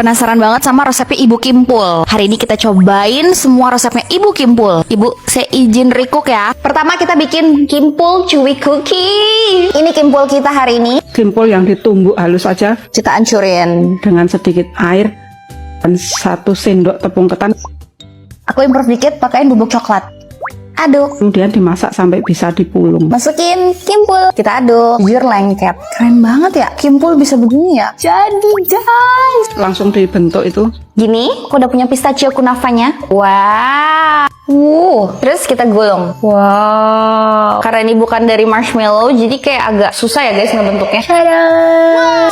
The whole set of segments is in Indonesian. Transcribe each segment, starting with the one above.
Penasaran banget sama resepnya Ibu Kimpul. Hari ini kita cobain semua resepnya Ibu Kimpul. Ibu, saya izin recook ya. Pertama kita bikin Kimpul chewy cookie. Ini Kimpul kita hari ini. Kimpul yang ditumbuk halus aja Kita hancurin. dengan sedikit air dan 1 sendok tepung ketan. Aku improve dikit pakein bubuk coklat. Aduk. Kemudian dimasak sampai bisa dipulung. Masukin Kimpul. Kita aduk. Jujur lengket. Keren banget ya. Kimpul bisa begini ya. Jadi guys. Langsung dibentuk itu. Gini, aku udah punya pistachio kunafanya. Wow. Terus kita gulung. Wow. Karena ini bukan dari marshmallow, jadi kayak agak susah ya guys ngebentuknya. Tada.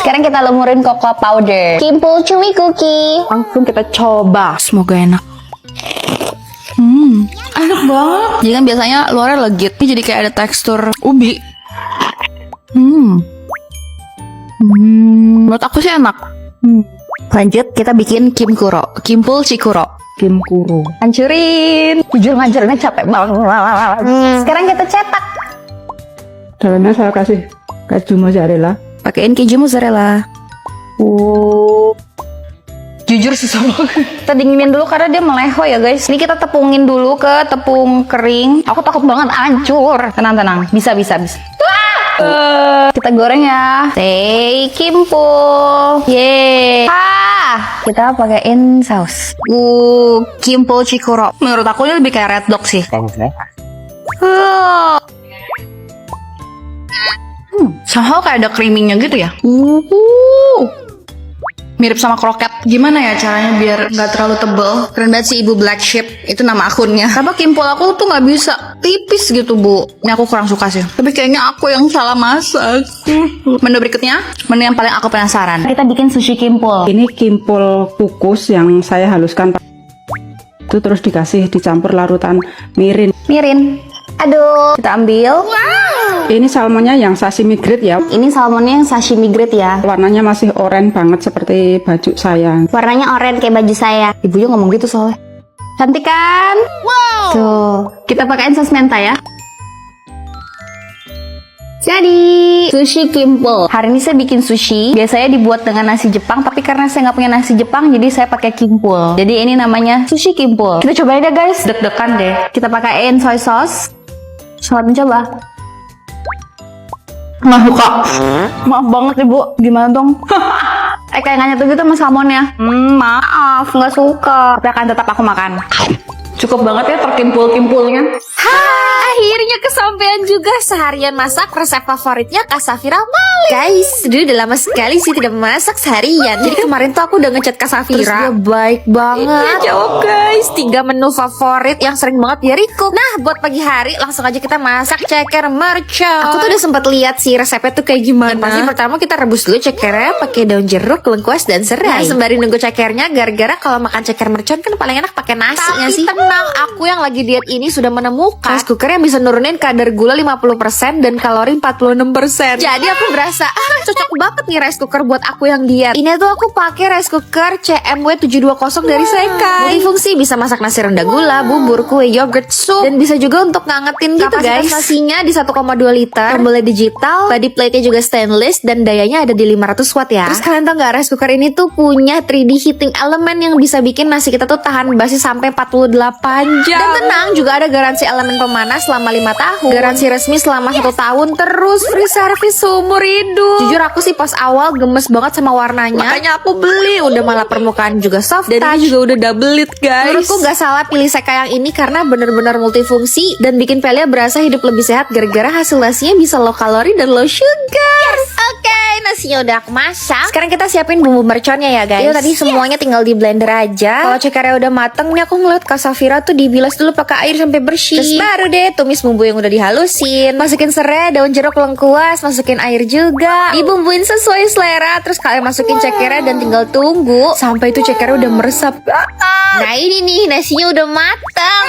Sekarang kita lumurin cocoa powder. Kimpul chewy cookie. Langsung kita coba. Semoga enak. Enak banget. Jadi kan biasanya luarnya legit, ini jadi kayak ada tekstur ubi. Menurut aku sih enak. Lanjut kita bikin kimkuro, Kimpul Chikuro. Kimkuro. Hancurin. Jujur ngancurinnya capek banget. Sekarang kita cetak. Dalamnya saya kasih keju mozzarella. Pakein keju mozzarella. Jujur susah banget. Kita dinginin dulu karena dia meleho ya guys. Ini kita tepungin dulu ke tepung kering. Aku takut banget hancur. Tenang. Bisa. Kita goreng ya. Say Kimpul. Yeay. Kita pakein saus. Kimpul Chikuro. Menurut aku ini lebih kayak red dog sih. Somehow kayak ada creamingnya gitu ya. Mirip sama kroket. Gimana ya caranya biar nggak terlalu tebel? Keren banget sih Ibu Black Sheep. Itu nama akunnya. Tapi Kimpul aku tuh nggak bisa tipis gitu Bu. Ini aku kurang suka sih. Tapi kayaknya aku yang salah masak. Menu berikutnya, menu yang paling aku penasaran. Kita bikin sushi Kimpul. Ini kimpul kukus yang saya haluskan. Itu terus dicampur larutan mirin. Aduh. Kita ambil. Ini salmonnya yang sashimi grade ya. Ini salmonnya yang sashimi grade ya. Warnanya masih oranye banget seperti baju saya. Warnanya oranye kayak baju saya. Ibunya ngomong gitu soalnya. Cantik kan? Wow. Tuh. Kita pakein saus menta ya. Jadi sushi Kimpul. Hari ini saya bikin sushi. Biasanya dibuat dengan nasi Jepang, tapi karena saya nggak punya nasi Jepang, jadi saya pakai Kimpul. Jadi ini namanya sushi Kimpul. Kita cobain deh guys. Deg-degan deh. Kita pakein soy sauce. Selamat mencoba. Nggak suka. Maaf banget ibu. Gimana dong? Kayak nggak nyatu gitu sama salmonnya. Maaf, nggak suka. Tapi akan tetap aku makan. Cukup banget ya terkimpul-kimpulnya. Akhirnya kesampaian juga. Seharian masak resep favoritnya Kak Safira Malik. Guys, dulu udah lama sekali sih tidak masak seharian. Jadi kemarin tuh aku udah ngechat Kak Safira. Terus dia baik banget. Dia jawab guys, 3 menu favorit yang sering banget dia recook. Nah, buat pagi hari langsung aja kita masak ceker mercon. Aku tuh udah sempat lihat sih resepnya tuh kayak gimana. Yang pasti pertama kita rebus dulu cekernya pakai daun jeruk, lengkuas dan serai. Nah, sembari nunggu cekernya, gara-gara kalau makan ceker mercon kan paling enak pakai nasi nggak sih? Tenang, aku yang lagi diet ini sudah menemukan rice cooker yang bisa nurunin kadar gula 50% dan kalori 46%. Jadi aku berasa cocok banget nih rice cooker buat aku yang diet. Ini tuh aku pakai rice cooker CMW 720 dari Sekai. Multifungsi, bisa masak nasi rendah gula, bubur, kue, yogurt, sup, dan bisa juga untuk ngangetin gitu guys. Kapasitas nasinya di 1,2 liter, tombolnya digital, body plate-nya juga stainless, dan dayanya ada di 500 watt ya. Terus kalian tau gak, rice cooker ini tuh punya 3D heating element yang bisa bikin nasi kita tuh tahan basi sampai 48 jam. Dan tenang, juga ada garansi elemen pemanas selama 5 tahun, garansi resmi selama 1 tahun, terus free service seumur hidup. Jujur aku sih pas awal gemes banget sama warnanya, makanya aku beli. Udah malah permukaan juga soft, dan ini juga udah double lid guys. Menurutku gak salah pilih Sekai yang ini karena bener-bener multifungsi dan bikin Velia berasa hidup lebih sehat gara-gara hasil nasinya bisa low kalori dan low sugar. Oke, nasinya udah aku masak. Sekarang kita siapin bumbu merconnya ya guys. Itu tadi semuanya tinggal di blender aja. Kalau cekernya udah mateng nih, aku ngeliat Kak Safira tuh dibilas dulu pakai air sampai bersih. Terus baru deh tumis bumbu yang udah dihalusin. Masukin serai, daun jeruk, lengkuas, masukin air juga. Dibumbuin sesuai selera. Terus kalian masukin cekernya dan tinggal tunggu sampai itu cekernya udah meresap. Nah ini nih nasinya udah matang.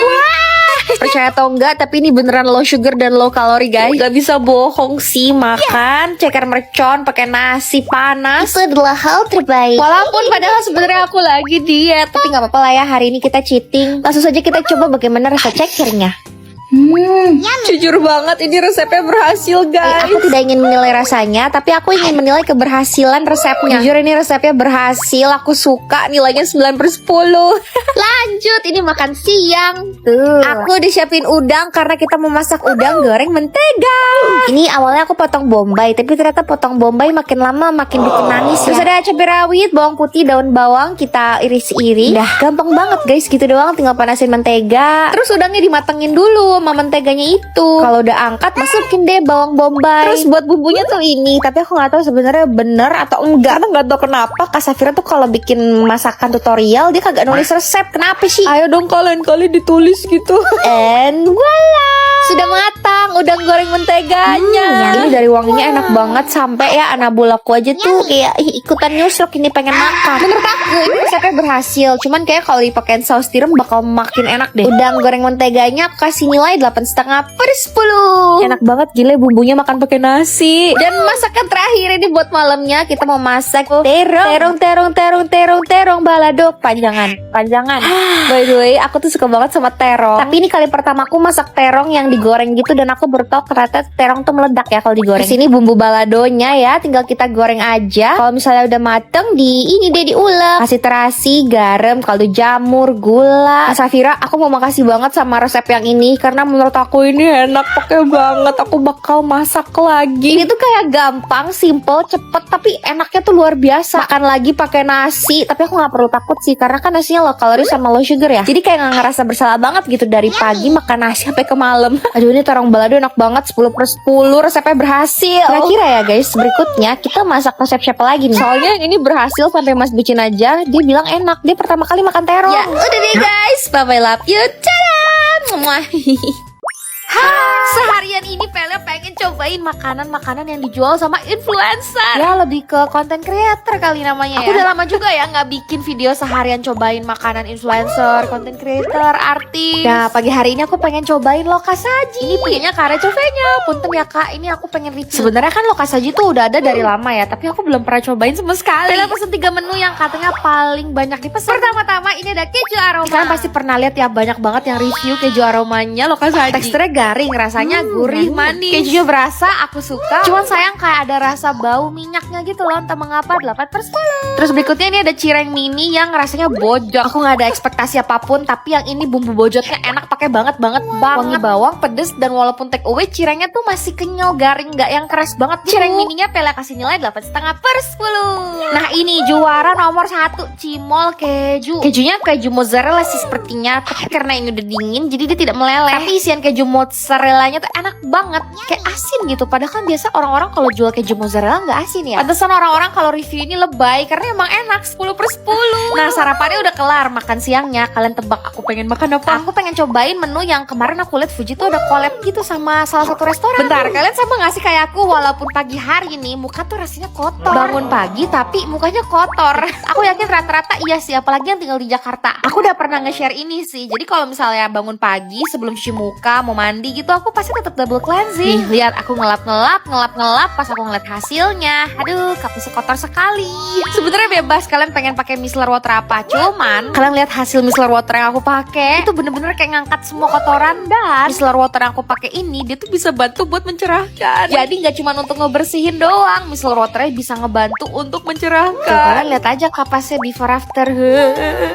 Percaya atau enggak, tapi ini beneran low sugar dan low kalori guys. Gak bisa bohong sih, makan ceker mercon pakai nasi panas itu adalah hal terbaik. Walaupun padahal sebenarnya aku lagi diet, tapi nggak apa-apa lah ya, hari ini kita cheating. Langsung saja kita coba bagaimana rasa cekernya. Jujur banget ini resepnya berhasil guys. Aku tidak ingin menilai rasanya, tapi aku ingin menilai keberhasilan resepnya. Jujur ini resepnya berhasil, aku suka, nilainya 9/10. Lanjut, ini makan siang. Tuh, aku udah siapin udang karena kita mau masak udang goreng mentega. Ini awalnya aku potong bombay, tapi ternyata potong bombay makin lama makin bikin nangis ya. Terus ada cabai rawit, bawang putih, daun bawang, kita iris-iris. Dah, gampang banget guys, gitu doang, tinggal panasin mentega. Terus udangnya dimatengin dulu sama menteganya itu. Kalau udah angkat, masukin deh bawang bombay. Terus buat bumbunya tuh ini, tapi aku nggak tahu sebenarnya bener atau enggak. Karena nggak tahu kenapa Kak Safira tuh kalau bikin masakan tutorial dia kagak nulis resep. Kenapa sih? Ayo dong kalian kali ditulis gitu. And voila, sudah matang udang goreng menteganya. Ini dari wanginya enak banget sampai ya anak bulaku aja tuh kayak ikutan nyusruk ini pengen makan. Menurut aku ini resepnya berhasil. Cuman kayak kalau dipakein saus tiram bakal makin enak deh. Udang goreng menteganya aku kasih nilai 8,5/10. Enak banget gila, bumbunya makan pakai nasi. Dan masakan terakhir ini buat malamnya kita mau masak terong balado panjangan. By the way, aku tuh suka banget sama terong. Tapi ini kali pertama aku masak terong yang digoreng gitu dan aku baru tahu ternyata terong tuh meledak ya kalau digoreng. Di sini bumbu baladonya ya, tinggal kita goreng aja. Kalau misalnya udah mateng ini deh diulek. Kasih terasi, garam, kaldu jamur, gula. Kak Safira, aku mau makasih banget sama resep yang ini karena menurut aku ini enak pakai banget. Aku bakal masak lagi. Ini tuh kayak gampang, simple, cepet, tapi enaknya tuh luar biasa. Makan lagi pakai nasi, tapi aku nggak perlu takut sih karena kan nasinya low calorie sama low sugar ya. Jadi kayak nggak ngerasa bersalah banget gitu dari pagi makan nasi sampai ke malam. Aduh, ini terong balado enak banget, 10/10, resepnya berhasil. Kira-kira ya guys, berikutnya kita masak resep siapa lagi nih? Soalnya yang ini berhasil sampai Mas Bucin aja dia bilang enak. Dia pertama kali makan terong. Ya udah deh guys, bye bye, love you, caram. Seharian ini Pele pengen cobain makanan-makanan yang dijual sama influencer. Ya lebih ke content creator kali namanya ya. Aku udah lama juga ya nggak bikin video seharian cobain makanan influencer, content creator, artis. Nah pagi hari ini aku pengen cobain Lokasaji. Ini punyanya Kak Recovenya. Punten ya Kak, ini aku pengen review. Sebenarnya kan Lokasaji tuh udah ada dari lama ya, tapi aku belum pernah cobain sama sekali. Pele pesen 3 menu yang katanya paling banyak dipesan. Pertama-tama ini ada keju aroma. Kalian pasti pernah lihat ya, banyak banget yang review keju aromanya Lokasaji. Teksturnya garing, rasanya gurih, manis. Kejunya berasa, aku suka. Cuman sayang kayak ada rasa bau minyaknya gitu loh, entah mengapa 8/10. Terus berikutnya ini ada cireng mini yang rasanya bojot. Aku nggak ada ekspektasi apapun, tapi yang ini bumbu bojotnya enak, pakai banget. Wangi bawang, pedes, dan walaupun take away cirengnya tuh masih kenyal, garing, nggak yang keras banget. Cireng mininya Pele kasih nilai 8,5/10. Nah ini juara nomor 1, cimol keju. Kejunya keju mozzarella sih sepertinya, tapi karena ini udah dingin jadi dia tidak meleleh. Tapi isian keju mozzarellanya tuh enak banget, kayak asin gitu. Padahal kan biasa orang-orang kalau jual keju mozzarella nggak asin ya. Pantesan orang-orang kalau review ini lebay karena emang enak, 10/10. Nah sarapannya udah kelar, makan siangnya kalian tebak aku pengen makan apa? Aku pengen cobain menu yang kemarin aku lihat Fuji tuh ada collab gitu sama salah satu restoran. Bentar, kalian sama nggak sih kayak aku walaupun pagi hari nih muka tuh rasanya kotor. Bangun pagi tapi mukanya kotor. Aku yakin rata-rata iya sih, apalagi yang tinggal di Jakarta. Aku udah pernah nge-share ini sih. Jadi kalau misalnya bangun pagi sebelum cuci muka mau mandi gitu, aku pasti tetap double cleansing. Nih lihat aku ngelap pas aku ngeliat hasilnya. Aduh, kapusnya kotor sekali. Sebenarnya bebas kalian pengen pakai micellar water apa, cuman kalian lihat hasil micellar water yang aku pakai itu bener-bener kayak ngangkat semua kotoran. Dan micellar water yang aku pakai ini dia tuh bisa bantu buat mencerahkan. Jadi nggak cuma untuk ngebersihin doang, micellar waternya bisa ngebantu untuk mencerahkan. Kalian lihat aja kapasnya before after.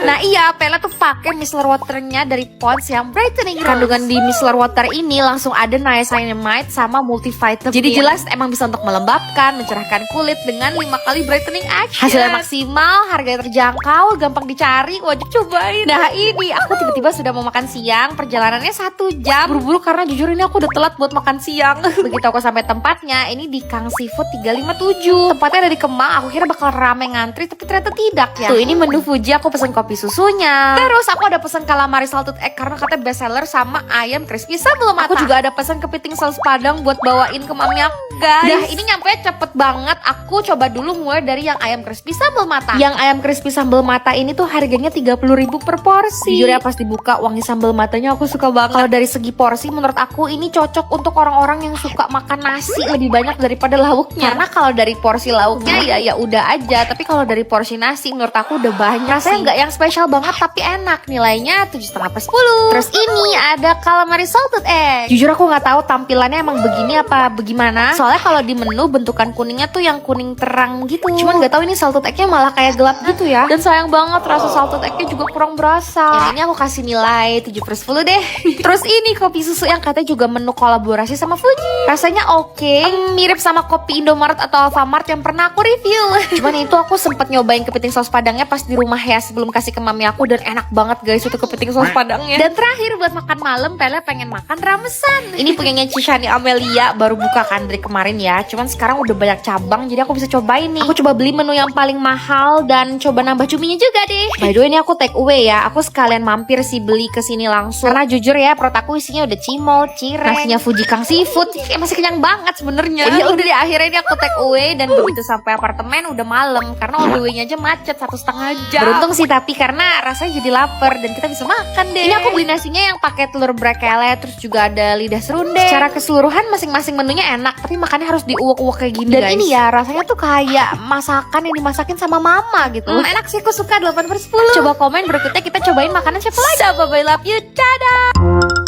Nah iya, Pele tuh pakai micellar waternya dari Pond's yang brightening. Kandungan di micellar water ini langsung ada niacinamide sama multivitamin. Jadi jelas emang bisa untuk melembabkan, mencerahkan kulit dengan 5 kali brightening action. Hasilnya maksimal, harganya terjangkau, gampang dicari, wajib cobain. Nah ini aku tiba-tiba sudah mau makan siang, perjalanannya 1 jam. Buru-buru karena jujur ini aku udah telat buat makan siang. Begitu aku sampai tempatnya, ini di Kang Seafood 357. Tempatnya ada di Kemang, aku kira bakal rame ngantri, tapi ternyata tidak ya. Tuh ini menu Fuji, aku pesen kopi susunya. Terus aku ada pesen calamari salted egg karena katanya best seller, sama ayam crispy sambal mata. Aku juga ada pesan kepiting saus padang buat bawain ke mami aku guys. Dah ini nyampe cepet banget. Aku coba dulu mulai dari yang ayam crispy sambal mata. Yang ayam crispy sambal mata ini tuh harganya 30.000 per porsi. Jujur ya pas dibuka wangi sambal matanya aku suka banget. Kalau dari segi porsi menurut aku ini cocok untuk orang-orang yang suka makan nasi lebih banyak daripada lauknya. Karena kalau dari porsi lauknya ya udah aja, tapi kalau dari porsi nasi menurut aku udah banyak. Rasanya nggak yang spesial banget tapi enak. Nilainya 7,5/10. Terus ini ada calamari salted egg. deh. Jujur aku nggak tahu tampilannya emang begini apa bagaimana. Soalnya kalau di menu bentukan kuningnya tuh yang kuning terang gitu. Cuman nggak tahu ini salted egg-nya malah kayak gelap gitu ya. Dan sayang banget rasa salted egg-nya juga kurang berasa. Ini aku kasih nilai 7/10 deh. Terus ini kopi susu yang katanya juga menu kolaborasi sama Fuji. Rasanya oke, mirip sama kopi Indomaret atau Alfamart yang pernah aku review. Cuman itu aku sempet nyobain kepiting saus padangnya pas di rumah ya sebelum kasih ke mami aku, dan enak banget guys itu kepiting saus padangnya. Dan terakhir buat makan malam, Tele pengen makan ramesan. Ini punyanya Cishani Amelia, baru buka kan dari kemarin ya. Cuman sekarang udah banyak cabang jadi aku bisa cobain nih. Aku coba beli menu yang paling mahal dan coba nambah cuminya juga deh. By the way ini aku take away ya. Aku sekalian mampir sih beli ke sini langsung. Karena jujur ya perut aku isinya udah cimol, cireng, nasinya Fuji Kang Seafood. Masih kenyang banget sebenarnya. Jadi udah deh akhirnya ini aku take away, dan begitu sampai apartemen udah malam karena all the way-nya aja macet 1,5 jam. Beruntung sih tapi karena rasanya jadi lapar dan kita bisa makan deh. Ini aku beli nasinya yang pakai telur brekele, terus juga ada lidah serundeng. Secara keseluruhan masing-masing menunya enak, tapi makannya harus diuak-uak kayak gini dan guys. Ini ya rasanya tuh kayak masakan yang dimasakin sama mama gitu. Enak sih, aku suka 8/10. Coba komen berikutnya kita cobain makanan siapa lagi. So, bye bye, love you, dadah.